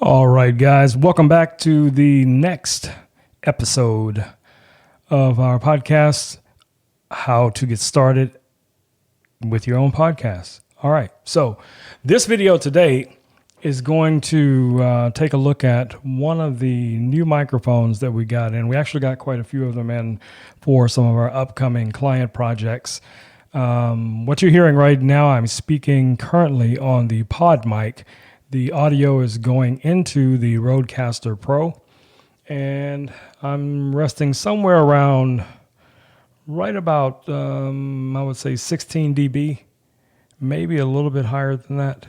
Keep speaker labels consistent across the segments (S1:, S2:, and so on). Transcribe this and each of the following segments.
S1: All right, guys, welcome back to the next episode of our podcast, How to Get Started with Your Own Podcast. All right, so this video today is going to take a look at one of the new microphones that we got in. We actually got quite a few of them in for some of our upcoming client projects. What you're hearing right now, I'm speaking currently on the pod mic. The audio is going into the CasterPro, and I'm resting somewhere around right about, I would say 16 dB, maybe a little bit higher than that,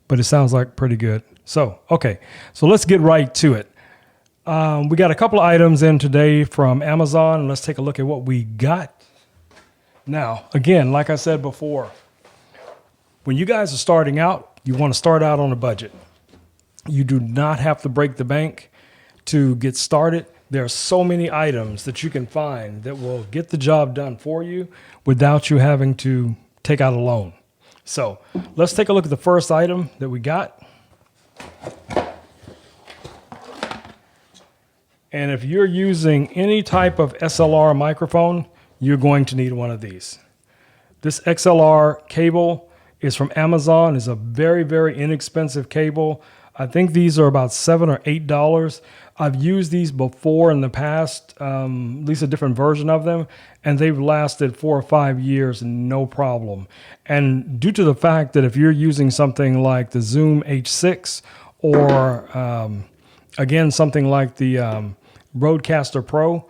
S1: but it sounds like pretty good. So, okay, so let's get right to it. We got a couple of items in today from Amazon, and let's take a look at what we got. Now, again, like I said before, when you guys are starting out, you want to start out on a budget. You do not have to break the bank to get started. There are so many items that you can find that will get the job done for you without you having to take out a loan. So let's take a look at the first item that we got. And if you're using any type of XLR microphone, you're going to need one of these. This XLR cable is from Amazon. It's a very, very inexpensive cable. I think these are about $7 or $8. I've used these before in the past, at least a different version of them, and they've lasted 4 or 5 years, no problem. And due to the fact that if you're using something like the Zoom H6 or again, something like the Procaster Pro,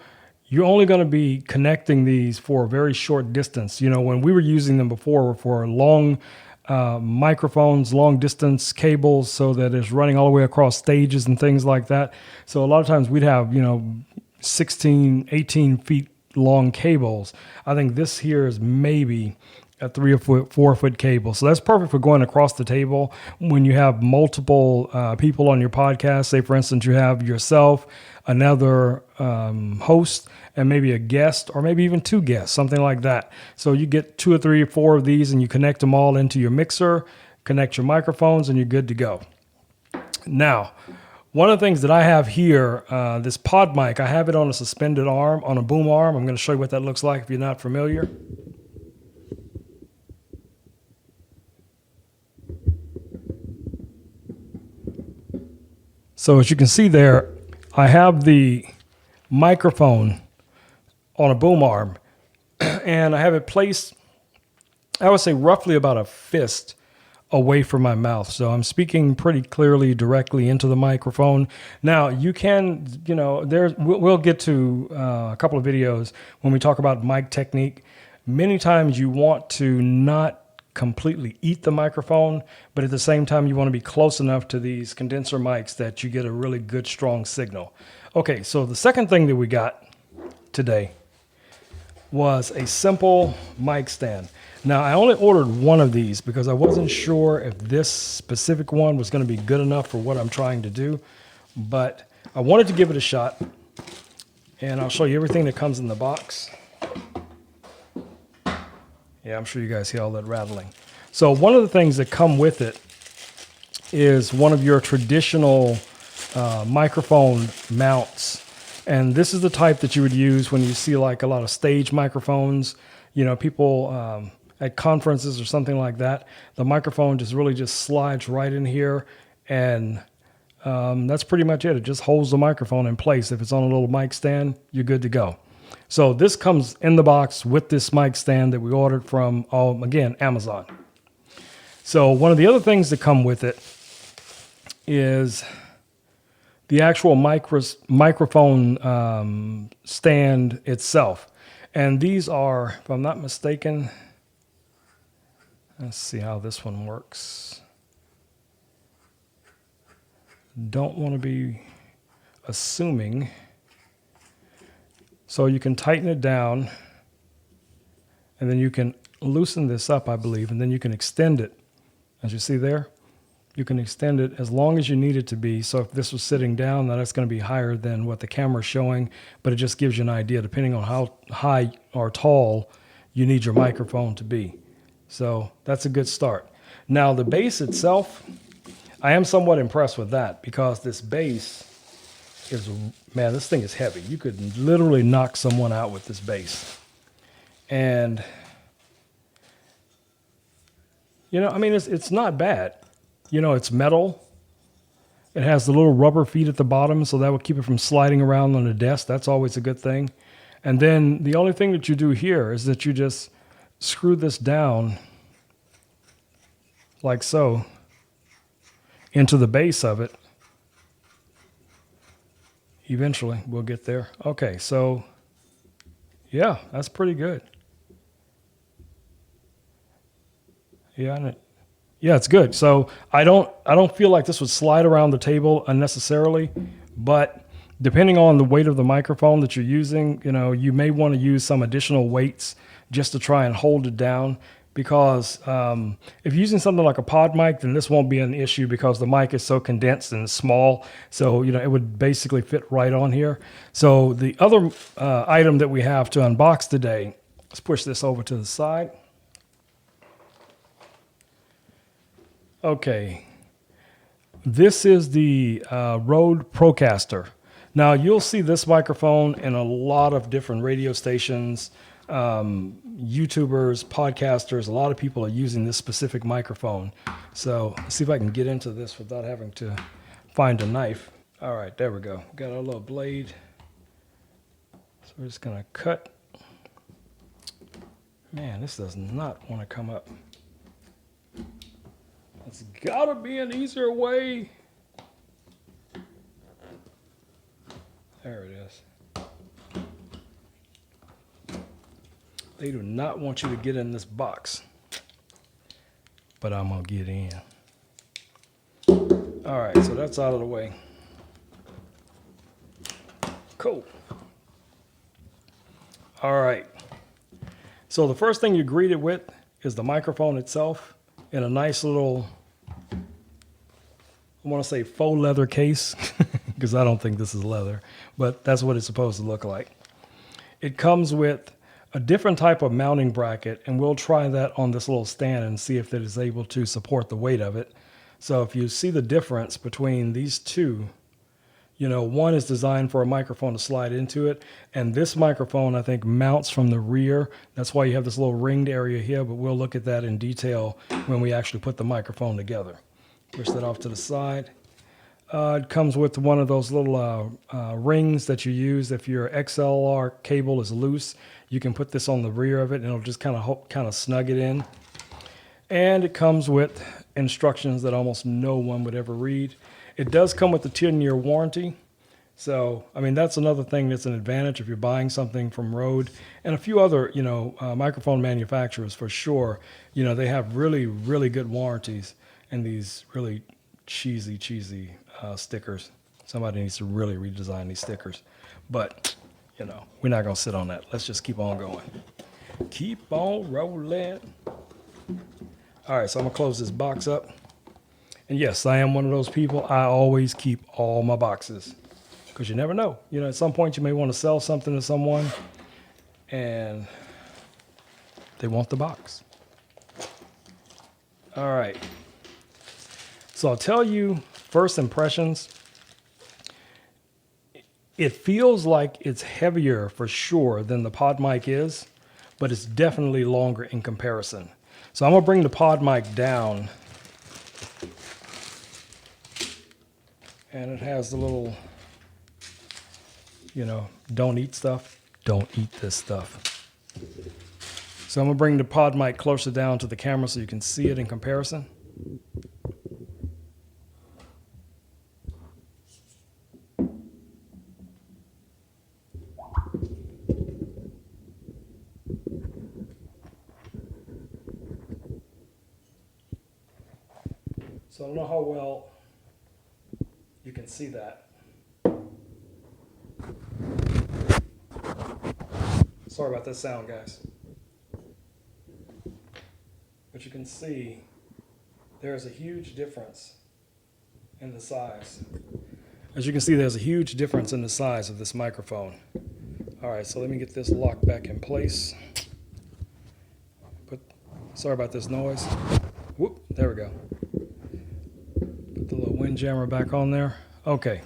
S1: you're only going to be connecting these for a very short distance. You know, when we were using them before for long microphones, long distance cables, so that it's running all the way across stages and things like that. So a lot of times we'd have, 16, 18 feet long cables. I think this here is maybe a 3 or 4 foot cable. So that's perfect for going across the table when you have multiple people on your podcast. Say, for instance, you have yourself, another host, and maybe a guest, or maybe even 2 guests, something like that. So you get 2 or 3 or 4 of these and you connect them all into your mixer, connect your microphones, and you're good to go. Now, one of the things that I have here, this pod mic, I have it on a suspended arm, on a boom arm. I'm going to show you what that looks like if you're not familiar. So as you can see there, I have the microphone on a boom arm, and I have it placed, I would say roughly about a fist away from my mouth. So I'm speaking pretty clearly directly into the microphone. Now you can, we'll get to a couple of videos when we talk about mic technique. Many times you want to not completely eat the microphone, but at the same time you want to be close enough to these condenser mics that you get a really good strong signal. Okay, so the second thing that we got today was a simple mic stand. Now I only ordered one of these because I wasn't sure if this specific one was going to be good enough for what I'm trying to do, but I wanted to give it a shot, and I'll show you everything that comes in the box. Yeah, I'm sure you guys hear all that rattling. So one of the things that come with it is one of your traditional microphone mounts. And this is the type that you would use when you see like a lot of stage microphones, people at conferences or something like that. The microphone just slides right in here, and that's pretty much it. It just holds the microphone in place. If it's on a little mic stand, you're good to go. So this comes in the box with this mic stand that we ordered from, again, Amazon. So one of the other things that come with it is the actual microphone stand itself. And these are, if I'm not mistaken, let's see how this one works. Don't want to be assuming. So you can tighten it down, and then you can loosen this up, I believe, and then you can extend it. As you see there, you can extend it as long as you need it to be. So if this was sitting down, then it's going to be higher than what the camera is showing, but it just gives you an idea depending on how high or tall you need your microphone to be. So that's a good start. Now the base itself, I am somewhat impressed with that because this bass is, man, this thing is heavy. You could literally knock someone out with this bass. And, you know, I mean, it's not bad. You know, it's metal. It has the little rubber feet at the bottom, so that will keep it from sliding around on the desk. That's always a good thing. And then the only thing that you do here is that you just screw this down like so into the base of it. Eventually, we'll get there. Okay, so yeah, that's pretty good. Yeah, yeah, it's good. So I don't feel like this would slide around the table unnecessarily, but depending on the weight of the microphone that you're using, you know, you may want to use some additional weights just to try and hold it down. Because if you're using something like a pod mic, then this won't be an issue because the mic is so condensed and small. So, you know, it would basically fit right on here. So the other item that we have to unbox today, let's push this over to the side. Okay, this is the Rode Procaster. Now you'll see this microphone in a lot of different radio stations, YouTubers, podcasters. A lot of people are using this specific microphone. So let's see if I can get into this without having to find a knife. All right, there we go. Got our little blade. So we're just gonna cut. Man, this does not want to come up. There's gotta be an easier way. There it is. They do not want you to get in this box, but I'm gonna get in. All right, so that's out of the way. Cool. All right. So the first thing you're greeted with is the microphone itself in a nice little, I want to say faux leather case, because I don't think this is leather, but that's what it's supposed to look like. It comes with a different type of mounting bracket, and we'll try that on this little stand and see if it is able to support the weight of it. So if you see the difference between these two, you know, one is designed for a microphone to slide into it, and this microphone, I think, mounts from the rear. That's why you have this little ringed area here, but we'll look at that in detail when we actually put the microphone together. Push that off to the side. It comes with one of those little rings that you use if your XLR cable is loose. You can put this on the rear of it, and it'll just kind of snug it in. And it comes with instructions that almost no one would ever read. It does come with a 10-year warranty. So, I mean, that's another thing that's an advantage if you're buying something from Rode and a few other, you know, microphone manufacturers for sure. You know, they have really, really good warranties and these really cheesy stickers. Somebody needs to really redesign these stickers. But, you know, we're not going to sit on that. Let's just keep on going. Keep on rolling. All right, so I'm going to close this box up. And yes, I am one of those people. I always keep all my boxes because you never know. You know, at some point you may want to sell something to someone and they want the box. All right. So I'll tell you first impressions. It feels like it's heavier for sure than the pod mic is, but it's definitely longer in comparison. So I'm going to bring the pod mic down. And it has the little, you know, don't eat stuff. Don't eat this stuff. So I'm going to bring the pod mic closer down to the camera so you can see it in comparison. So I don't know how well you can see that. Sorry about this sound, guys. But you can see there's a huge difference in the size. As you can see, there's a huge difference in the size of this microphone. All right, so let me get this locked back in place. Sorry about this noise. Whoop, there we go. Put the pin jammer back on there. Okay.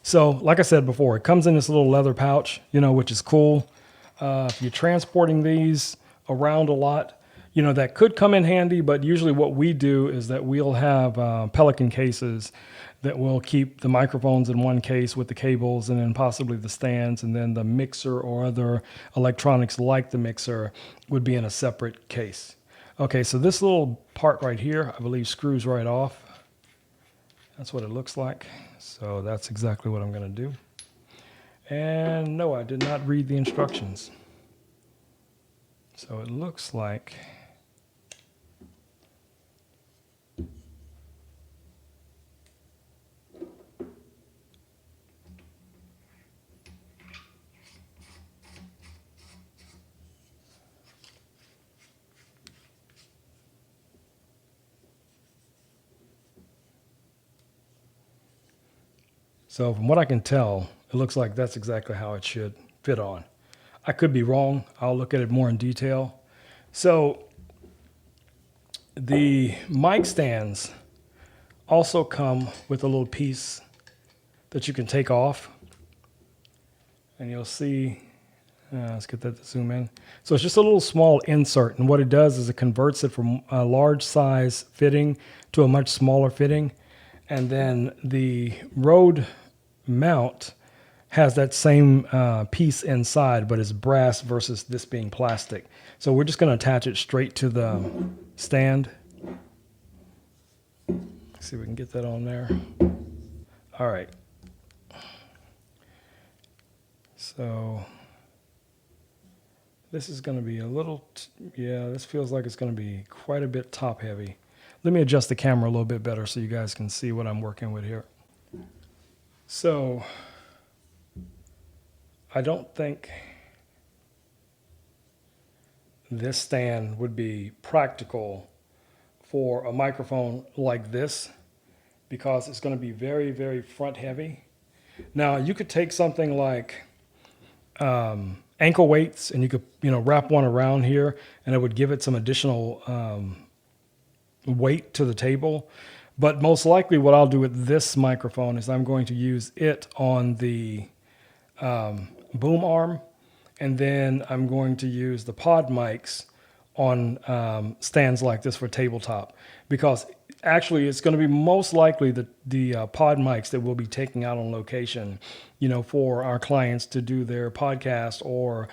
S1: So like I said before, it comes in this little leather pouch, which is cool. If you're transporting these around a lot, that could come in handy, but usually what we do is that we'll have Pelican cases that will keep the microphones in one case with the cables and then possibly the stands, and then the mixer or other electronics like the mixer would be in a separate case. Okay, so this little part right here, I believe screws right off. That's what it looks like. So that's exactly what I'm going to do. And no, I did not read the instructions. So it looks like so from what I can tell, it looks like that's exactly how it should fit on. I could be wrong. I'll look at it more in detail. So the mic stands also come with a little piece that you can take off. And you'll see, let's get that to zoom in. So it's just a little small insert. And what it does is it converts it from a large size fitting to a much smaller fitting. And then the Rode mount has that same piece inside, but it's brass versus this being plastic. So we're just going to attach it straight to the stand. Let's see if we can get that on there. All right. So this is going to be a little, this feels like it's going to be quite a bit top heavy. Let me adjust the camera a little bit better so you guys can see what I'm working with here. So I don't think this stand would be practical for a microphone like this because it's going to be very, very front heavy. Now you could take something like ankle weights and you could, wrap one around here and it would give it some additional weight to the table. But most likely what I'll do with this microphone is I'm going to use it on the boom arm, and then I'm going to use the pod mics on stands like this for tabletop, because actually it's going to be most likely the pod mics that we'll be taking out on location, for our clients to do their podcast or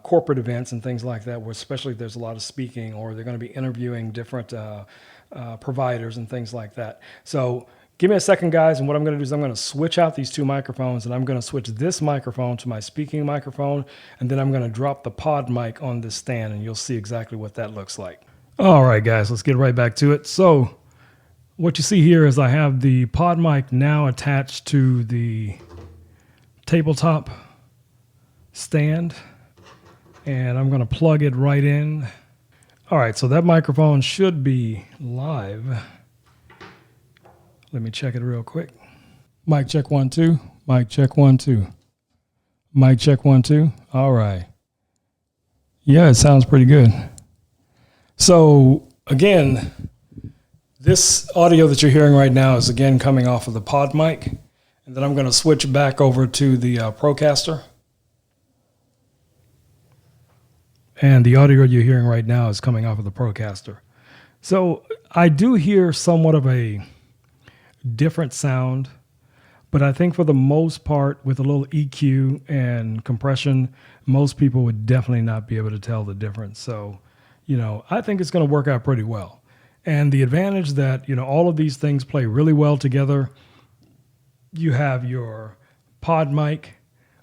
S1: corporate events and things like that, where especially there's a lot of speaking or they're going to be interviewing different providers and things like that. So give me a second, guys, and what I'm going to do is I'm going to switch out these two microphones, and I'm going to switch this microphone to my speaking microphone, and then I'm going to drop the pod mic on this stand, and you'll see exactly what that looks like. All right, guys, let's get right back to it. So what you see here is I have the pod mic now attached to the tabletop stand, and I'm going to plug it right in. All right, so that microphone should be live. Let me check it real quick. Mic check 1 2. Mic check 1 2. Mic check 1 2. All right. Yeah, it sounds pretty good. So again, this audio that you're hearing right now is again coming off of the pod mic, and then I'm going to switch back over to the Procaster. And the audio you're hearing right now is coming off of the Procaster. So I do hear somewhat of a different sound, but I think for the most part, with a little EQ and compression, most people would definitely not be able to tell the difference. So, I think it's going to work out pretty well. And the advantage that, all of these things play really well together. You have your pod mic,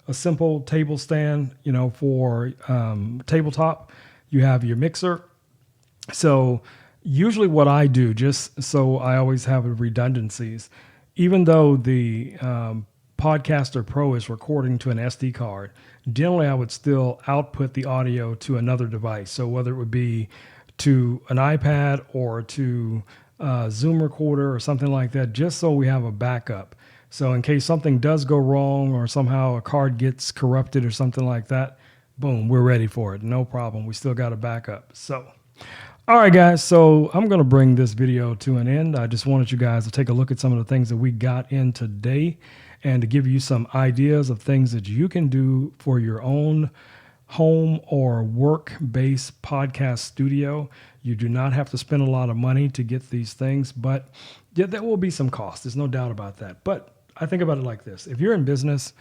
S1: a simple table stand, for tabletop. You have your mixer. So usually what I do, just so I always have redundancies, even though the Podcaster Pro is recording to an SD card, generally I would still output the audio to another device. So whether it would be to an iPad or to a Zoom recorder or something like that, just so we have a backup. So in case something does go wrong or somehow a card gets corrupted or something like that, boom, we're ready for it. No problem. We still got a backup. So All right, guys, so I'm going to bring this video to an end. I just wanted you guys to take a look at some of the things that we got in today and to give you some ideas of things that you can do for your own home or work-based podcast studio. You do not have to spend a lot of money to get these things, but yeah, there will be some cost. There's no doubt about that. But I think about it like this. If you're in business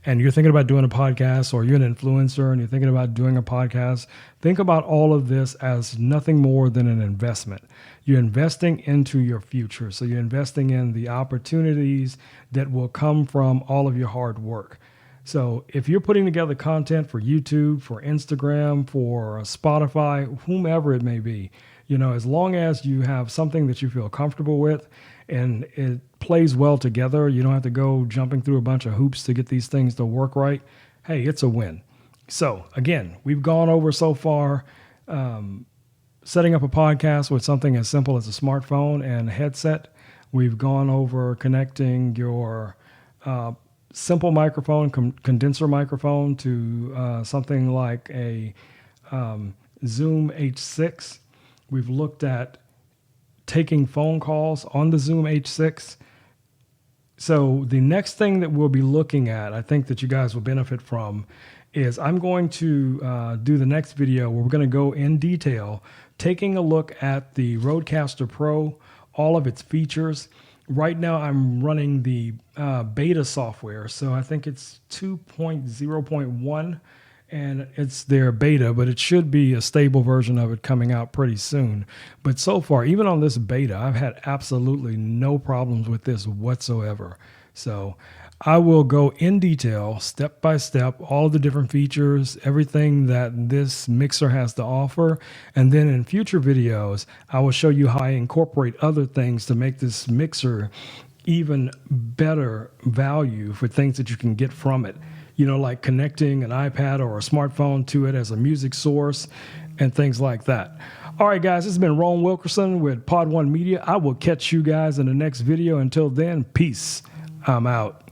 S1: and you're thinking about doing a podcast, or you're an influencer and you're thinking about doing a podcast, think about all of this as nothing more than an investment. You're investing into your future. So you're investing in the opportunities that will come from all of your hard work. So if you're putting together content for YouTube, for Instagram, for Spotify, whomever it may be, as long as you have something that you feel comfortable with and it plays well together, you don't have to go jumping through a bunch of hoops to get these things to work right. Hey, it's a win. So again, we've gone over so far setting up a podcast with something as simple as a smartphone and a headset. We've gone over connecting your simple microphone, condenser microphone, to something like a Zoom H6. We've looked at taking phone calls on the Zoom H6. So the next thing that we'll be looking at, I think that you guys will benefit from, is I'm going to do the next video where we're going to go in detail, taking a look at the CasterPro, all of its features. Right now I'm running the beta software, so I think it's 2.0.1, and it's their beta, but it should be a stable version of it coming out pretty soon. But so far, even on this beta, I've had absolutely no problems with this whatsoever. So I will go in detail, step by step, all the different features, everything that this mixer has to offer. And then in future videos, I will show you how I incorporate other things to make this mixer even better value for things that you can get from it. Like connecting an iPad or a smartphone to it as a music source and things like that. All right, guys, this has been Ron Wilkerson with Pod One Media. I will catch you guys in the next video. Until then, peace. I'm out.